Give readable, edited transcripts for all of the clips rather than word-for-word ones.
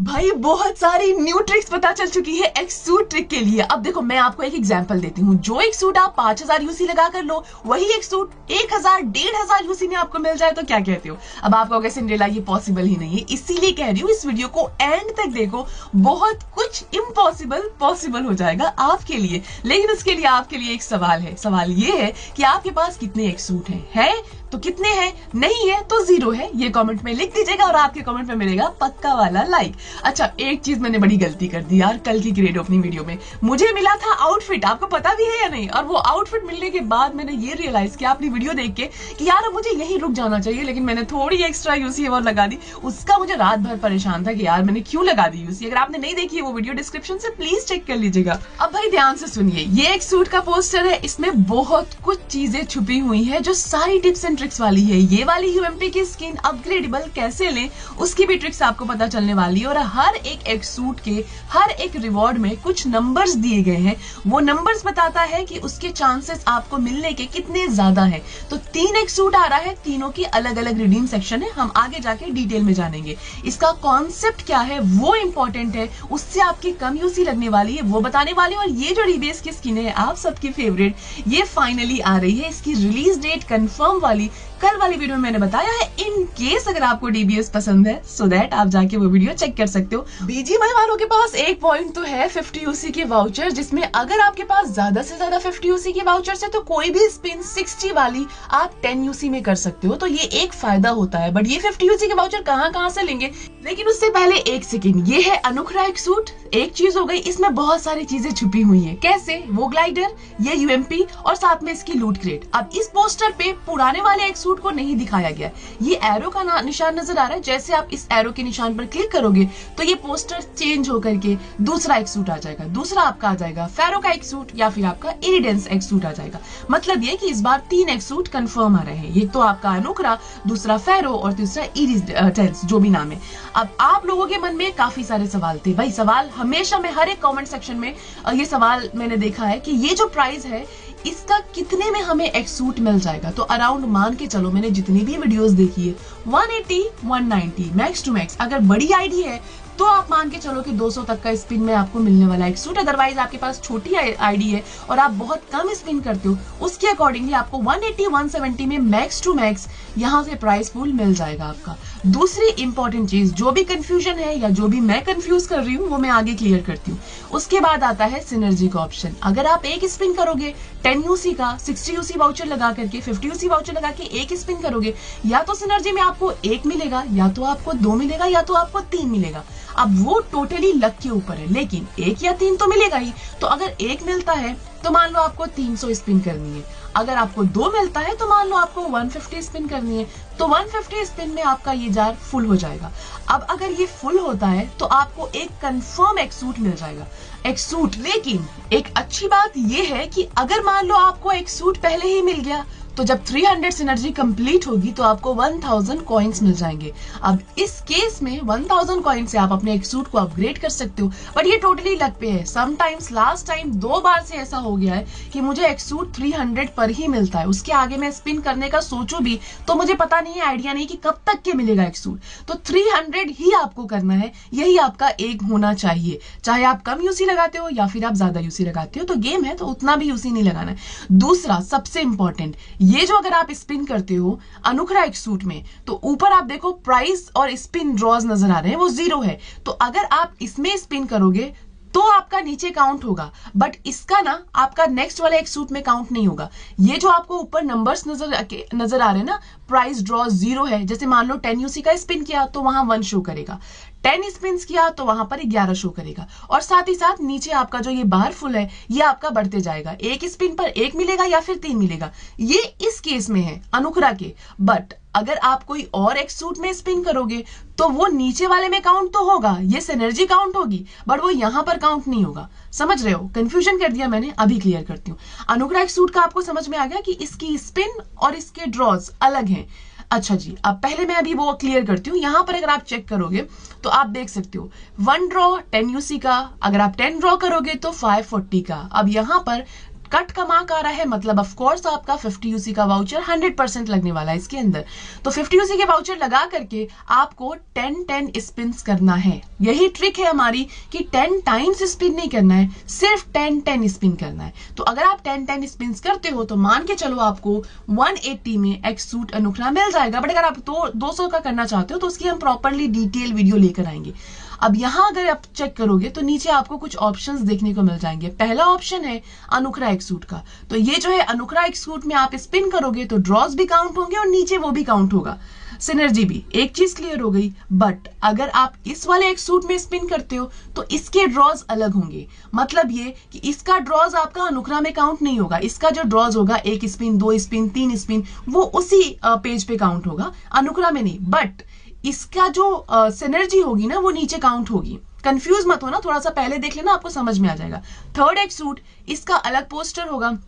भाई बहुत सारी न्यू ट्रिक्स पता चल चुकी है एक सूट ट्रिक के लिए। अब देखो मैं आपको एक एग्जांपल देती हूँ। जो एक सूट आप 5000 यूसी लगा कर लो, वही एक सूट 1000 1500 यूसी में आपको मिल जाए तो क्या कहते हो? अब आप कहोगे सिंड्रेला ये पॉसिबल ही नहीं है, इसीलिए कह रही हूँ इस वीडियो को एंड तक देखो, बहुत कुछ इम्पॉसिबल पॉसिबल हो जाएगा आपके लिए। लेकिन उसके लिए आपके लिए एक सवाल है। सवाल ये है कि आपके पास कितने एक सूट है तो कितने हैं, नहीं है तो 0 है। ये कमेंट में लिख दीजिएगा और आपके कमेंट में मिलेगा पक्का वाला लाइक। अच्छा, एक चीज मैंने बड़ी गलती कर दी यार कल की ग्रेड ओपनिंग वीडियो में। मुझे मिला था आउटफिट, आपको पता भी है या नहीं? और वो आउटफिट मिलने के बाद मैंने ये रियलाइज किया अपनी वीडियो देख के कि यार अब मुझे यही रुक जाना चाहिए, लेकिन मैंने थोड़ी एक्स्ट्रा यूसी और लगा दी। उसका मुझे रात भर परेशान था कि यार मैंने क्यों लगा दी यूसी। अगर आपने नहीं देखी है वो वीडियो डिस्क्रिप्शन से प्लीज चेक कर लीजिएगा। अब भाई ध्यान से सुनिए, ये एक सूट का पोस्टर है, इसमें बहुत कुछ चीजें छुपी हुई है जो सारी टिप्स एंड ट्रिक्स वाली है। ये वाली यूएमपी की स्किन अपग्रेडेबल कैसे लें उसकी भी ट्रिक्स आपको पता चलने वाली है। और हर एक सूट के हर एक रिवॉर्ड में कुछ नंबर्स दिए गए हैं, वो नंबर्स बताता है कि उसके चांसेस आपको मिलने के कितने ज्यादा हैं। तो 3 एक सूट आ रहा है, तीनों की अलग अलग रिडीम सेक्शन है, हम आगे जाके डिटेल में जानेंगे। इसका कॉन्सेप्ट क्या है वो इंपॉर्टेंट है, उससे आपकी कम यूसी लगने वाली है वो बताने वाले। और ये जो डीबीएस की स्किन है आप सबकी फेवरेट, ये फाइनली आ रही है। इसकी रिलीज डेट कंफर्म वाली कल वाली वीडियो में मैंने बताया है। इन केस अगर आपको डीबीएस पसंद है सो दैट आप जाके वो वीडियो चेक कर सकते हो। बीजीएमआई वालों के पास एक पॉइंट तो है 50 यूसी के वाउचर, जिसमें अगर आपके पास ज्यादा से ज्यादा 50 यूसी के वाउचर है तो कोई भी स्पिन 60 वाली आप 10 यूसी में कर सकते हो, तो ये एक फायदा होता है। बट ये 50 यूसी के वाउचर कहाँ से लेंगे? लेकिन उससे पहले एक सेकेंड, ये है अनुखरा एक सूट। एक चीज हो गई, इसमें बहुत सारी चीजें छुपी हुई है। कैसे? वो ग्लाइडर, ये यूएमपी और साथ में इसकी लूट क्रेट। अब इस पोस्टर पे पुराने वाले एक सूट को नहीं दिखाया गया। ये एरो का निशान नजर आ रहा है, जैसे आप इस एरो के निशान पर क्लिक करोगे तो ये पोस्टर चेंज होकर के दूसरा एक सूट आ जाएगा। दूसरा आपका आ जाएगा फेरो का एक सूट या फिर आपका इरिडेंस एक सूट आ जाएगा। मतलब ये कि इस बार 3 एक सूट कंफर्म आ रहे हैं। ये तो आपका अनुखरा, दूसरा फेरो और तीसरा इरिडेंस, जो भी नाम है। अब आप लोगों के मन में काफी सारे सवाल थे। भाई सवाल हमेशा मैं हर एक कमेंट सेक्शन में ये सवाल मैंने देखा है कि ये जो प्राइस है इसका कितने में हमें एक सूट मिल जाएगा। तो अराउंड मान के चलो, मैंने जितनी भी वीडियोस देखी है 180 190 मैक्स टू मैक्स। अगर बड़ी आईडी है तो आप मान के चलो कि 200 तक का स्पिन में आपको मिलने वाला एक सूट। अदरवाइज आपके पास छोटी आईडी है और आप बहुत कम स्पिन करते हो, उसके अकॉर्डिंगली आपको 180 170 में मैक्स टू मैक्स यहाँ से प्राइस पूल मिल जाएगा आपका। दूसरी इंपॉर्टेंट चीज, जो भी कंफ्यूजन है या जो भी मैं कंफ्यूज कर रही हूँ वो मैं आगे क्लियर करती हूँ। उसके बाद आता है सिनर्जी का ऑप्शन। अगर आप एक स्पिन करोगे 10 यूसी का 60 यूसी वाउचर लगा करके 50 यूसी वाउचर लगा के एक स्पिन करोगे, या तो सिनर्जी में आपको 1 मिलेगा, या तो आपको 2 मिलेगा, या तो आपको 3 मिलेगा। अब वो टोटली लक के ऊपर है, लेकिन 1 या 3 तो मिलेगा ही। तो अगर 1 मिलता है तो मान लो आपको 300 स्पिन करनी है। अगर आपको 2 मिलता है तो मान लो आपको 150 स्पिन करनी है। तो 150 स्पिन में आपका ये जार फुल हो जाएगा। अब अगर ये फुल होता है तो आपको एक कंफर्म एक सूट मिल जाएगा, एक सूट। लेकिन एक अच्छी बात ये है कि अगर मान लो आपको एक सूट पहले ही मिल गया तो जब 300 सिनर्जी कंप्लीट होगी तो आपको 1000 कॉइन्स मिल जाएंगे। अब इस केस में 1000 कॉइन से आप अपने एक सूट को अपग्रेड कर सकते हो। बट ये टोटली लक पे है। समटाइम्स लास्ट टाइम 2 बार से ऐसा हो गया है कि मुझे एक सूट 300 पर ही मिलता है, उसके आगे मैं स्पिन करने का सोचूं भी तो मुझे पता नहीं है, आइडिया नहीं कि कब तक के मिलेगा एक सूट। तो 300 ही आपको करना है, यही आपका एक होना चाहिए। चाहे आप कम यूसी लगाते हो या फिर आप ज्यादा यूसी लगाते हो, तो गेम है तो उतना भी यूसी नहीं लगाना है। दूसरा सबसे इंपॉर्टेंट, ये जो अगर आप स्पिन करते हो अनुखरा एक सूट में तो ऊपर आप देखो प्राइस और स्पिन ड्रॉज नजर आ रहे हैं, वो 0 है। तो अगर आप इसमें स्पिन करोगे तो आपका नीचे काउंट होगा, बट इसका ना आपका नेक्स्ट वाले एक सूट में काउंट नहीं होगा। ये जो आपको ऊपर नंबर्स नजर आ रहे हैं ना, प्राइस ड्रॉ 0 है। जैसे मान लो 10 यूसी का स्पिन किया तो वहां 1 शो करेगा, 10 स्पिन किया तो वहां पर 11 शो करेगा, और साथ ही साथ नीचे आपका जो ये बार फुल है ये आपका बढ़ते जाएगा। एक स्पिन पर 1 मिलेगा या फिर 3 मिलेगा, ये इस केस में है अनुखरा के। बट अगर आप कोई और एक सूट में स्पिन करोगे तो वो नीचे वाले में काउंट तो होगा, ये सिनर्जी काउंट होगी, बट वो यहां पर काउंट नहीं होगा। समझ रहे हो? कंफ्यूजन कर दिया मैंने, अभी क्लियर करती हूँ। अनुखरा एक सूट का आपको समझ में आ गया कि इसकी स्पिन और इसके ड्रॉज अलग हैं। अच्छा जी, अब पहले मैं अभी वो क्लियर करती हूँ। यहाँ पर अगर आप चेक करोगे तो आप देख सकते हो 1 ड्रॉ 10 यूसी का, अगर आप 10 ड्रॉ करोगे तो 540 का। अब यहाँ पर कट का मार्क आ रहा है, मतलब ऑफ कोर्स आपका 50 यूसी का वाउचर 100% लगने वाला है इसके अंदर। तो 50 यूसी के वाउचर लगा करके आपको 10 स्पिन्स करना है। यही ट्रिक है हमारी कि 10 टाइम्स स्पिन नहीं करना है, सिर्फ 10 स्पिन करना है। तो अगर आप 10 स्पिन्स करते हो तो मान के चलो आपको 180 में एक्सूट अनुखरा मिल जाएगा। बट अगर आप 200 का करना चाहते हो तो उसकी हम प्रॉपरली डिटेल वीडियो लेकर आएंगे। अब यहां अगर आप चेक करोगे तो नीचे आपको कुछ ऑप्शंस देखने को मिल जाएंगे। पहला ऑप्शन है अनुखरा एक्सूट का। तो ये जो है अनुखरा एक्सूट में आप स्पिन करोगे तो ड्रॉज भी काउंट होंगे और नीचे वो भी काउंट होगा, सिनर्जी भी। एक चीज क्लियर हो गई। बट अगर आप इस वाले एक्सूट में स्पिन करते हो तो इसके ड्रॉज अलग होंगे। मतलब ये कि इसका ड्रॉज आपका अनुखरा में काउंट नहीं होगा। इसका जो ड्रॉज होगा 1 स्पिन, 2 स्पिन, 3 स्पिन, वो उसी पेज पे काउंट होगा, अनुखरा में नहीं। बट इसका जो सिनर्जी होगी ना वो नीचे काउंट होगी। कंफ्यूज मत हो ना, थोड़ा सा पहले देख लेना, आपको समझ में आ जाएगा। थर्ड एक्सूट, इसका अलग पोस्टर होगा,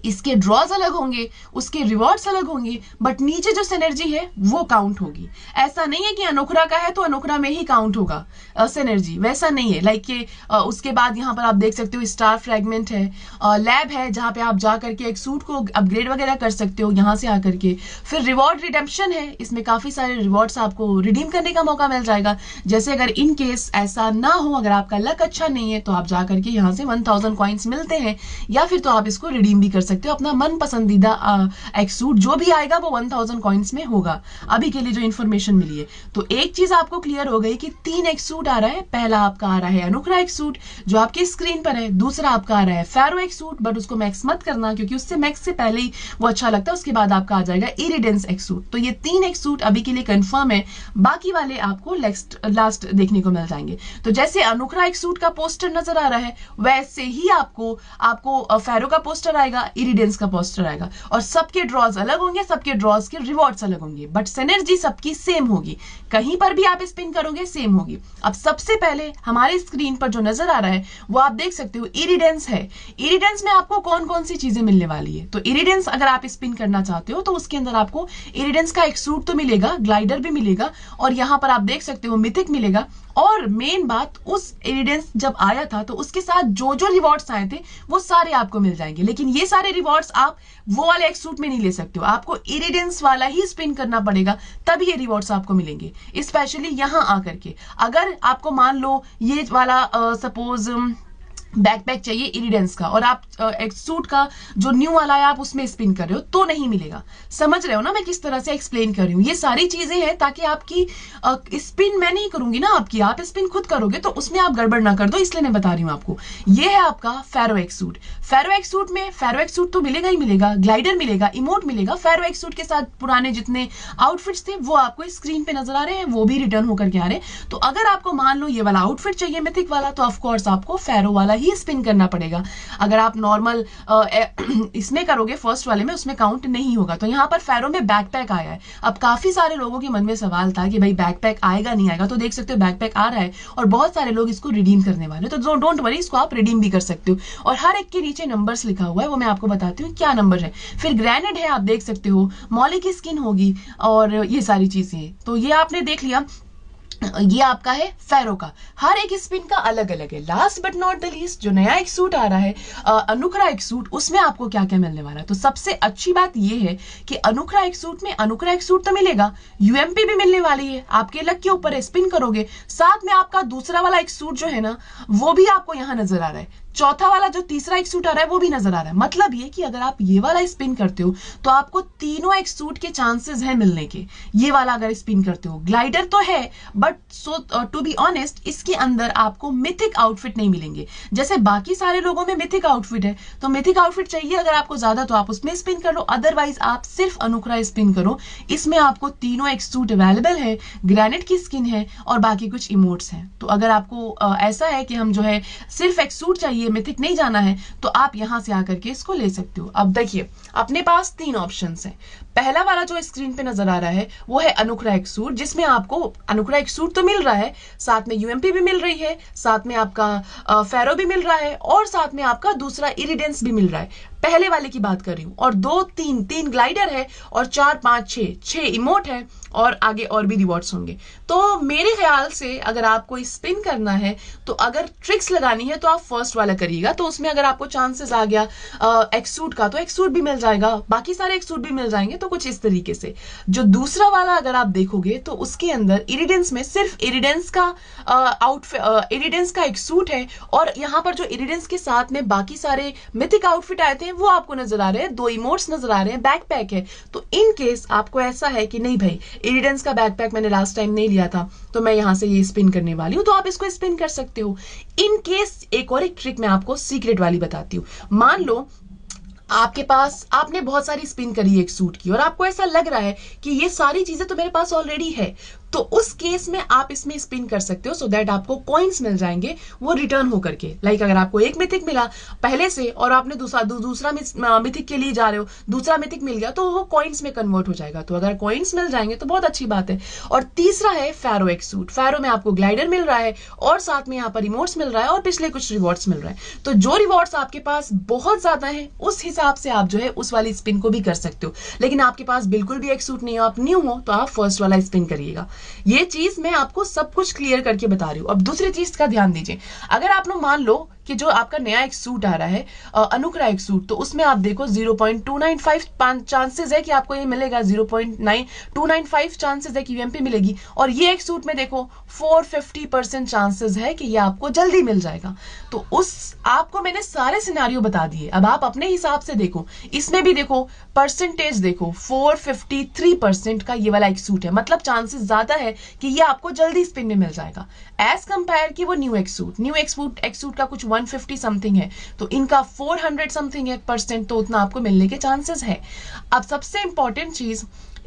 इसके ड्रॉज अलग होंगे, उसके रिवॉर्ड्स अलग होंगे, बट नीचे जो सिनर्जी है वो काउंट होगी। ऐसा नहीं है कि अनुखरा का है तो अनुखरा में ही काउंट होगा सिनर्जी, वैसा नहीं है। लाइक के उसके बाद यहाँ पर आप देख सकते हो स्टार फ्रेगमेंट है, लैब है जहाँ पे आप जा करके एक सूट को अपग्रेड वगैरह कर सकते हो यहाँ से आकर के। फिर रिवॉर्ड रिडेम्पशन है, इसमें काफी सारे रिवॉर्ड्स आपको रिडीम करने का मौका मिल जाएगा। जैसे अगर इन केस ऐसा ना हो, अगर आपका लक अच्छा नहीं है तो आप जा करके यहाँ से 1000 कॉइन्स मिलते हैं, या फिर तो आप इसको रिडीम भी कर सकते हो। अपना मन पसंदीदा एक्सूट जो भी आएगा वो 1000 कॉइन्स में होगा, अभी के लिए जो इन्फॉर्मेशन मिली है। तो एक चीज आपको क्लियर हो गई कि 3 एक्सूट आ रहा है। पहला आपका आ रहा है अनुखरा एक्सूट जो आपकी स्क्रीन पर है, दूसरा आपका आ रहा है फेरो एक्सूट, बट उसको मैक्स मत करना क्योंकि उससे मैक्स से पहले ही वो अच्छा लगता है। उसके बाद आपका आ जाएगा इरिडेंस एक्सूट। तो ये 3 एक्सूट अभी के लिए कंफर्म है, बाकी वाले आपको लास्ट देखने को मिल जाएंगे। तो जैसे अनुखरा एक्सूट का पोस्टर नजर आ रहा है वैसे ही आपको फेरो का पोस्टर आएगा, इरिडेंस का पोस्टर आएगा, और सबके ड्रॉज अलग होंगे, सबके ड्रॉज के रिवॉर्ड्स अलग होंगे, बट सिनर्जी सबकी सेम होगी। कहीं पर भी आप स्पिन करोगे सेम होगी। अब सबसे पहले हमारे स्क्रीन पर जो नजर आ रहा है वो आप देख सकते हो इरिडेंस है। इरिडेंस में आपको कौन कौन सी चीजें मिलने वाली है? तो इरिडेंस अगर आप स्पिन करना चाहते हो तो उसके अंदर आपको इरिडेंस का एक सूट तो मिलेगा, ग्लाइडर भी मिलेगा, और यहां पर आप देख सकते हो मिथिक मिलेगा। और मेन बात, उस इरिडेंस जब आया था तो उसके साथ जो जो रिवॉर्ड्स आए थे वो सारे आपको मिल जाएंगे, लेकिन ये सारे रिवॉर्ड्स आप वो वाले एक सूट में नहीं ले सकते हो। आपको इरिडेंस वाला ही स्पिन करना पड़ेगा तभी ये रिवॉर्ड्स आपको मिलेंगे, स्पेशली यहां आकर के। अगर आपको मान लो ये वाला सपोज बैकपैक चाहिए इरिडेंस का और आप एक सूट का जो न्यू वाला है आप उसमें स्पिन कर रहे हो तो नहीं मिलेगा। समझ रहे हो ना मैं किस तरह से एक्सप्लेन कर रही हूँ? ये सारी चीजें हैं ताकि आपकी स्पिन मैं नहीं करूंगी ना, आपकी आप स्पिन खुद करोगे तो उसमें आप गड़बड़ ना कर दो, इसलिए मैं बता रही हूँ आपको। ये है आपका फेरो एक्स सूट। फेरो एक्स सूट में फेरो एक्स सूट तो मिलेगा ही मिलेगा, ग्लाइडर मिलेगा, इमोट मिलेगा। फेरो एक्स सूट के साथ पुराने जितने आउटफिट्स थे वो आपको स्क्रीन पे नजर आ रहे हैं, वो भी रिटर्न होकर के आ रहे हैं। तो अगर आपको मान लो ये वाला आउटफिट चाहिए मिथिक वाला तो ऑफकोर्स आपको फेरो वाला ही स्पिन करना पड़ेगा। अगर आप नॉर्मल इसमें करोगे फर्स्ट वाले में, उसमें काउंट नहीं होगा। तो यहाँ पर फेरो में बैकपैक आया है। अब काफी सारे लोगों के मन में सवाल था कि भाई बैकपैक आएगा नहीं आएगा, तो देख सकते हो बैकपैक आ रहा है और बहुत सारे लोग इसको रिडीम करने वाले, तो डोंट वरी, इसको आप रिडीम भी कर सकते हो। और हर एक के नीचे नंबर्स लिखा हुआ है, वो मैं आपको बताती हूँ क्या नंबर है। फिर ग्रेनेड है, आप देख सकते हो, मॉली की स्किन होगी और ये सारी चीजें। तो ये आपने देख लिया, ये आपका है फेरो का। हर एक स्पिन का अलग अलग है। Last but not the least, जो नया एक सूट आ रहा है अनुखरा एक सूट, उसमें आपको क्या क्या मिलने वाला है? तो सबसे अच्छी बात ये है कि अनुखरा एक सूट में अनुखरा एक सूट तो मिलेगा, यूएमपी भी मिलने वाली है, आपके लक के ऊपर है, स्पिन करोगे। साथ में आपका दूसरा वाला एक सूट जो है ना वो भी आपको यहां नजर आ रहा है। चौथा वाला जो तीसरा एक सूट आ रहा है वो भी नजर आ रहा है। मतलब ये कि अगर आप ये वाला स्पिन करते हो तो आपको तीनों एक सूट के चांसेस हैं मिलने के। ये वाला अगर स्पिन करते हो, ग्लाइडर तो है बट टू बी ऑनेस्ट इसके अंदर आपको मिथिक आउटफिट नहीं मिलेंगे। जैसे बाकी सारे लोगों में मिथिक आउटफिट है, तो मिथिक आउटफिट चाहिए अगर आपको ज्यादा तो आप उसमें स्पिन कर लो, अदरवाइज आप सिर्फ अनुखरा स्पिन करो। इसमें आपको तीनों एक सूट अवेलेबल है, ग्रेनेड की स्किन है और बाकी कुछ इमोट्स हैं। तो अगर आपको ऐसा है कि हम जो है सिर्फ एक सूट चाहिए, मिथिक नहीं जाना है, तो आप यहां से आकर के इसको ले सकते हो। अब देखिए अपने पास 3 ऑप्शंस हैं। पहला वाला जो स्क्रीन पे नजर आ रहा है वो है अनुकरा एक सूट, जिसमें आपको अनुकरा एक सूट तो मिल रहा है, साथ में यूएमपी भी मिल रही है, साथ में आपका फेरो भी मिल रहा है और साथ में आपका दूसरा इरिडेंस भी मिल रहा है। पहले वाले की बात कर रही हूं। और तीन ग्लाइडर है और 4 5 6 इमोट है और आगे और भी रिवॉर्ड्स होंगे। तो मेरे ख्याल से अगर आपको स्पिन करना है तो अगर ट्रिक्स लगानी है तो आप फर्स्ट वाला करिएगा, तो उसमें अगर आपको चांसेस आ गया एक्सूट का तो एक्सूट भी मिल जाएगा, बाकी सारे एक्सूट भी मिल जाएंगे। तो कुछ इस तरीके से जो दूसरा वाला अगर आप देखोगे तो उसके अंदर इरिडेंस में सिर्फ इरिडेंस का इरिडेंस का एक्सूट है और यहाँ पर जो इरिडेंस के साथ में बाकी सारे मिथिक आउटफिट आए थे वो आपको नजर आ रहे हैं, 2 इमोट्स नजर आ रहे हैं, बैकपैक है। तो इन केस आपको ऐसा है कि नहीं भाई इरिडेंस का बैकपैक मैंने लास्ट टाइम नहीं लिया था तो मैं यहां से ये स्पिन करने वाली हूं, तो आप इसको स्पिन कर सकते हो। इन केस एक और एक ट्रिक मैं आपको सीक्रेट वाली बताती हूं। मान लो आपके पास आपने बहुत सारी स्पिन करी एक सूट की और आपको ऐसा लग रहा है कि ये सारी चीजें तो मेरे पास ऑलरेडी है, तो उस केस में आप इसमें स्पिन कर सकते हो सो दैट आपको कॉइन्स मिल जाएंगे वो रिटर्न होकर के। लाइक अगर आपको एक मिथिक मिला पहले से और आपने दूसरा मिथिक के लिए जा रहे हो, दूसरा मिथिक मिल गया तो वो कॉइन्स में कन्वर्ट हो जाएगा। तो अगर कॉइन्स मिल जाएंगे तो बहुत अच्छी बात है। और तीसरा है फेरो एक सूट। फेरो में आपको ग्लाइडर मिल रहा है और साथ में यहाँ पर रिमोट्स मिल रहा है और पिछले कुछ रिवॉर्ड्स मिल रहा है। तो जो रिवॉर्ड्स आपके पास बहुत ज्यादा है उस हिसाब से आप जो है उस वाली स्पिन को भी कर सकते हो। लेकिन आपके पास बिल्कुल भी एक सूट नहीं हो, आप न्यू हो, तो आप फर्स्ट वाला स्पिन करिएगा। ये चीज मैं आपको सब कुछ क्लियर करके बता रही हूं। अब दूसरी चीज का ध्यान दीजिए, अगर आप लोग मान लो कि जो आपका नया एक सूट आ रहा है अनुकरा एक सूट, तो उसमें आप देखो 0.295 चांसेस है कि आपको ये मिलेगा, 0.295 चांसेस है कि यूएमपी मिलेगी। और ये एक सूट में देखो 450% चांसेस है कि ये आपको जल्दी मिल जाएगा। तो उस आपको मैंने सारे सिनेरियो बता दिए, अब आप अपने हिसाब से देखो। इसमें भी देखो परसेंटेज देखो 453% का ये वाला एक सूट है, मतलब चांसेस ज्यादा है कि ये आपको जल्दी स्पिन में मिल जाएगा एज कंपेयर कि वो न्यू एक सूट का कुछ 150 समथिंग है, तो इनका 400 समथिंग है परसेंट, तो उतना आपको मिलने के चांसेस है। अब सबसे इंपॉर्टेंट चीज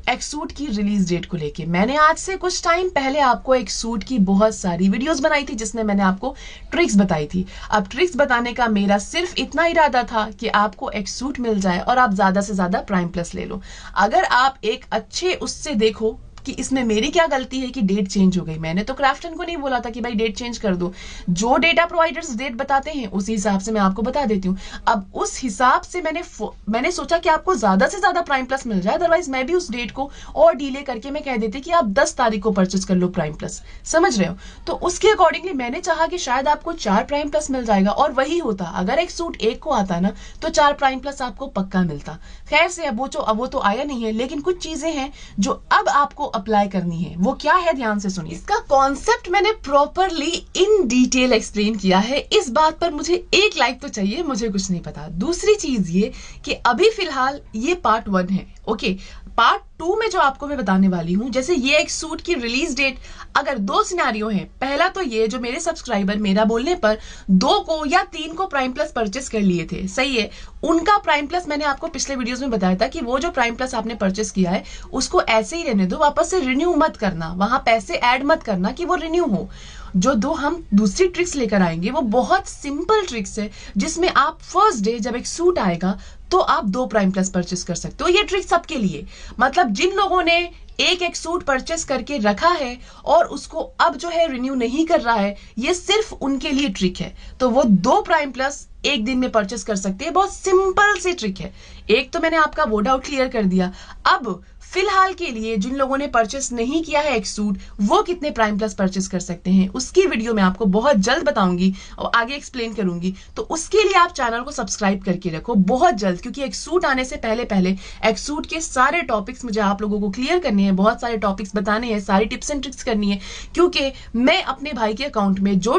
एक्सूट की रिलीज डेट को लेके, मैंने आज से कुछ टाइम पहले आपको एक्सूट की बहुत सारी वीडियोस बनाई थी जिसमें मैंने आपको ट्रिक्स बताई थी। अब ट्रिक्स बताने का मेरा सिर्फ इतना इरादा था कि आपको एक्सूट मिल जाए और आप ज्यादा से ज्यादा प्राइम प्लस ले लो। अगर आप एक अच्छे उससे देखो कि इसमें मेरी क्या गलती है कि डेट चेंज हो गई, मैंने तो क्राफ्टन को नहीं बोला था कि भाई डेट चेंज कर दो, जो डेटा प्रोवाइडर्स डेट बताते हैं उसी हिसाब से मैं आपको बता देती हूँ। अब उस हिसाब से मैंने सोचा कि आपको ज्यादा से ज्यादा प्राइम प्लस मिल जाए, अदरवाइज मैं भी उस डेट को और डिले करके मैं कह देती कि आप 10 तारीख को परचेज कर लो प्राइम प्लस, समझ रहे हो। तो उसके अकॉर्डिंगली मैंने चाहा कि शायद आपको 4 प्राइम प्लस मिल जाएगा, और वही होता अगर एक सूट एक को आता ना तो 4 प्राइम प्लस आपको पक्का मिलता। खैर से अब वो तो आया नहीं है, लेकिन कुछ चीजें हैं जो अब आपको अप्लाई करनी है। वो क्या है, ध्यान से सुनिए। इसका कॉन्सेप्ट मैंने प्रॉपरली इन डिटेल एक्सप्लेन किया है, इस बात पर मुझे 1 लाइक तो चाहिए, मुझे कुछ नहीं पता। दूसरी चीज ये कि अभी फिलहाल ये पार्ट 1 है, ओके। पार्ट 2 में जो आपको मैं बताने वाली हूं, जैसे ये एक सूट की रिलीज डेट, अगर 2 सिनेरियो हैं, पहला तो ये जो मेरे सब्सक्राइबर मेरा बोलने पर 2 को या 3 को प्राइम प्लस परचेस कर लिए थे, सही है, उनका प्राइम प्लस मैंने आपको पिछले वीडियोस में बताया था कि वो जो प्राइम प्लस आपने परचेस किया है उसको ऐसे ही रहने दो, वापस से रिन्यू मत करना, वहां पैसे ऐड मत करना कि वो रिन्यू हो। जो 2 हम दूसरी ट्रिक्स लेकर आएंगे वो बहुत सिंपल ट्रिक्स है, जिसमें आप फर्स्ट डे जब एक सूट आएगा तो आप 2 प्राइम प्लस परचेस कर सकते हो। ये ट्रिक सबके लिए, मतलब जिन लोगों ने एक सूट परचेस करके रखा है और उसको अब जो है रिन्यू नहीं कर रहा है, ये सिर्फ उनके लिए ट्रिक है। तो वो 2 प्राइम प्लस एक दिन में परचेस कर सकते हैं, बहुत सिंपल सी ट्रिक है। एक तो मैंने आपका वो डाउट क्लियर कर दिया। अब फिलहाल के लिए जिन लोगों ने परचेस नहीं किया है एक सूट, वो कितने प्राइम प्लस परचेस कर सकते हैं, उसकी वीडियो मैं आपको बहुत जल्द बताऊंगी और आगे एक्सप्लेन करूंगी। तो उसके लिए आप चैनल को सब्सक्राइब करके रखो बहुत जल्द, क्योंकि एक सूट आने से पहले एक सूट के सारे टॉपिक्स मुझे आप लोगों को क्लियर करने हैं, बहुत सारे टॉपिक्स बताने हैं, सारी टिप्स एंड ट्रिक्स करनी है। क्योंकि मैं अपने भाई के अकाउंट में जो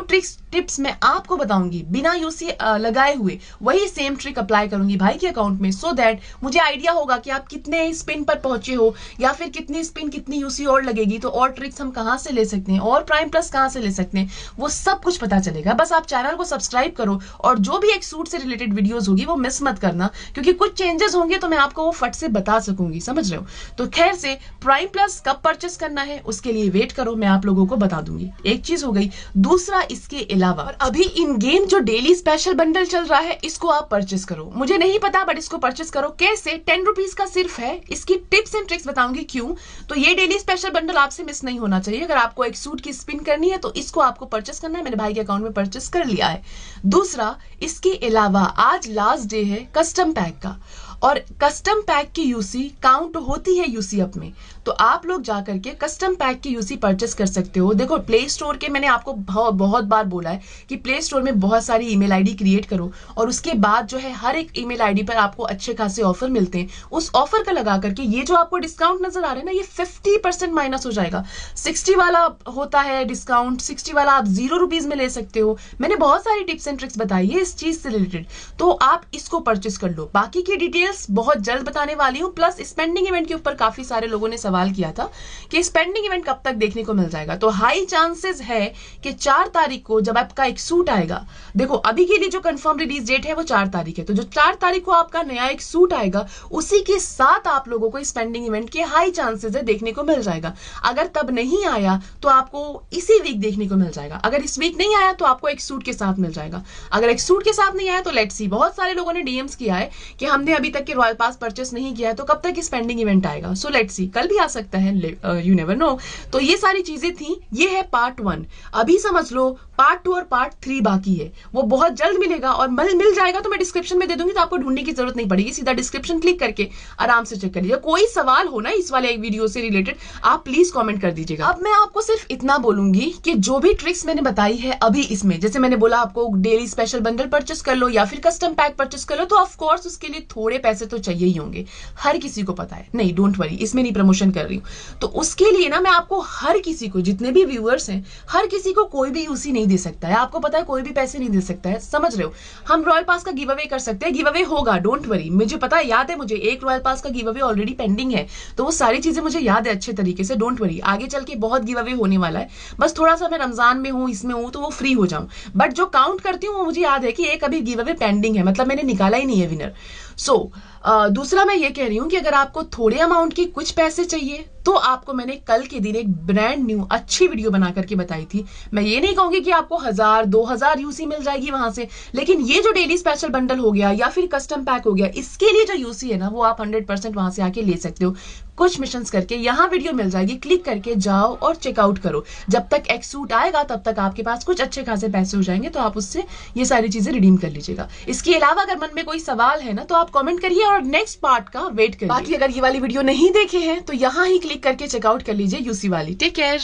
टिप्स मैं आपको बताऊंगी बिना यूसी लगाए हुए, वही सेम ट्रिक अप्लाई करूंगी भाई के अकाउंट में, सो दैट मुझे आइडिया होगा कि आप कितने स्पिन पर पहुंचे हो, या फिर कितनी स्पिन कितनी यूसी और लगेगी, तो और ट्रिक्स हम कहाँ से ले सकते हैं, और प्राइम प्लस कहाँ से ले सकते हैं, वो सब कुछ पता चलेगा। बस आप चैनल को सब्सक्राइब करो और जो भी एक सूट से रिलेटेड वीडियोस होगी वो मिस मत करना, क्योंकि कुछ चेंजेस होंगे तो मैं आपको वो फट से बता सकूंगी, समझ रहे हो। तो खैर से प्राइम प्लस कब परचेस करना है उसके लिए वेट करो, मैं आप लोगों को बता दूंगी। एक चीज हो गई। दूसरा, इसके अलावा अभी इन गेम जो डेली स्पेशल बंडल चल रहा है इसको आप परचेस करो। मुझे नहीं पता बट इसको परचेस करो। कैसे? 10 रुपीज का सिर्फ है। इसकी टिप्स एंड ट्रिक्स बताऊंगी क्यों। तो ये डेली स्पेशल बंडल आपसे मिस नहीं होना चाहिए। अगर आपको एक सूट की स्पिन करनी है तो इसको आपको परचेस करना है। मेरे भाई के अकाउंट में परचेस कर लिया है। दूसरा, इसके अलावा आज लास्ट डे है कस्टम पैक का, और कस्टम पैक की यूसी काउंट होती है यूसी अप में, तो आप लोग जाकर के कस्टम पैक की यूसी परचेस कर सकते हो। देखो, प्ले स्टोर के मैंने आपको बहुत बार बोला है कि प्ले स्टोर में बहुत सारी ईमेल आईडी क्रिएट करो, और उसके बाद जो है हर एक ईमेल आईडी पर आपको अच्छे खासे ऑफर मिलते हैं। उस ऑफर का लगा करके ये जो आपको डिस्काउंट नजर आ रहा है ना, ये 50% माइनस हो जाएगा। 60 वाला होता है डिस्काउंट, 60 वाला आप 0 रुपीज में ले सकते हो। मैंने बहुत सारी टिप्स एंड ट्रिक्स बताई है इस चीज से रिलेटेड, तो आप इसको परचेस कर लो। बाकी की डिटेल्स बहुत जल्द बताने वाली हूं। प्लस स्पेंडिंग इवेंट के ऊपर काफी सारे लोगों ने सवाल किया था कि स्पेंडिंग इवेंट कब तक देखने को मिल जाएगा। तो हाई चांसेस है कि 4 तारीख को जब आपका एक सूट आएगा, देखो अभी के लिए जो कंफर्म रिलीज डेट है वो 4 तारीख है, तो जो 4 तारीख को आपका नया एक सूट आएगा उसी के साथ आप लोगों को स्पेंडिंग इवेंट के हाई चांसेस है देखने को मिल जाएगा। अगर तब नहीं आया तो आपको इसी वीक देखने को मिल जाएगा। अगर इस वीक नहीं आया तो आपको एक सूट के साथ मिल जाएगा। अगर एक सूट के साथ नहीं आया तो लेट्स सी। बहुत सारे लोगों ने डीएम्स किया है कि हमने अभी तक के रॉयल पास परचेस नहीं किया है, तो कब तक स्पेंडिंग इवेंट आएगा। सो लेट्स सी, कल भी आ सकता है, यू नेवर नो। तो ये सारी चीजें थी। ये है पार्ट 1। अभी समझ लो पार्ट 2 और पार्ट 3 बाकी है, वो बहुत जल्द मिलेगा, और मिल जाएगा तो मैं डिस्क्रिप्शन में दे दूंगी, तो आपको ढूंढने की जरूरत नहीं पड़ेगी। सीधा डिस्क्रिप्शन क्लिक करके आराम से चेक कर लीजिए। कोई सवाल हो ना इस वाले वीडियो से रिलेटेड, आप प्लीज कमेंट कर दीजिएगा। अब मैं आपको सिर्फ इतना बोलूंगी कि जो भी ट्रिक्स मैंने बताई है अभी इसमें, जैसे मैंने बोला आपको डेली स्पेशल बंडल परचेस कर लो या फिर कस्टम पैक परचेस कर लो, तो ऑफ कोर्स उसके लिए थोड़े पैसे तो चाहिए ही होंगे, हर किसी को पता है। नहीं, डोंट वरी, इसमें नहीं प्रमोशन कर रही हूं। तो उसके लिए ना मैं आपको हर किसी को, जितने भी व्यूअर्स हैं, हर किसी को कोई भी यूसी नहीं दे सकता है। आपको पता है कोई भी पैसे नहीं दे सकता है, समझ रहे हो। हम रॉयल पास का गिव अवे कर सकते हैं, गिव अवे होगा, डोंट वरी। मुझे पता है, याद है मुझे, एक रॉयल पास का गिव अवे ऑलरेडी पेंडिंग है, तो वो सारी चीजें मुझे याद है अच्छे तरीके से, डोंट वरी। आगे चल के बहुत गिव अवे होने वाला है, बस थोड़ा सा मैं रमजान में हूं, इसमें हूं, तो वो फ्री हो जाऊं। बट जो काउंट करती हूँ वो मुझे याद है कि एक अभी गिव अवे पेंडिंग है, मतलब मैंने निकाला ही नहीं है विनर। सो दूसरा मैं ये कह रही हूं कि अगर आपको थोड़े अमाउंट के कुछ पैसे चाहिए तो आपको मैंने कल के दिन एक ब्रांड न्यू अच्छी वीडियो बना करके बताई थी। मैं ये नहीं कहूंगी कि आपको 1000-2000 यूसी मिल जाएगी वहां से, लेकिन ये जो डेली स्पेशल बंडल हो गया या फिर कस्टम पैक हो गया, इसके लिए जो यूसी है ना वो आप 100% वहां से आके ले सकते हो। कुछ मिशंस करके यहाँ वीडियो मिल जाएगी, क्लिक करके जाओ और चेकआउट करो। जब तक एक सूट आएगा तब तक आपके पास कुछ अच्छे खासे पैसे हो जाएंगे, तो आप उससे ये सारी चीजें रिडीम कर लीजिएगा। इसके अलावा अगर मन में कोई सवाल है ना तो आप कमेंट करिए और नेक्स्ट पार्ट का वेट करिए। बाकी अगर ये वाली वीडियो नहीं देखे हैं तो यहाँ ही क्लिक करके चेकआउट कर लीजिए यूसी वाली। Take care.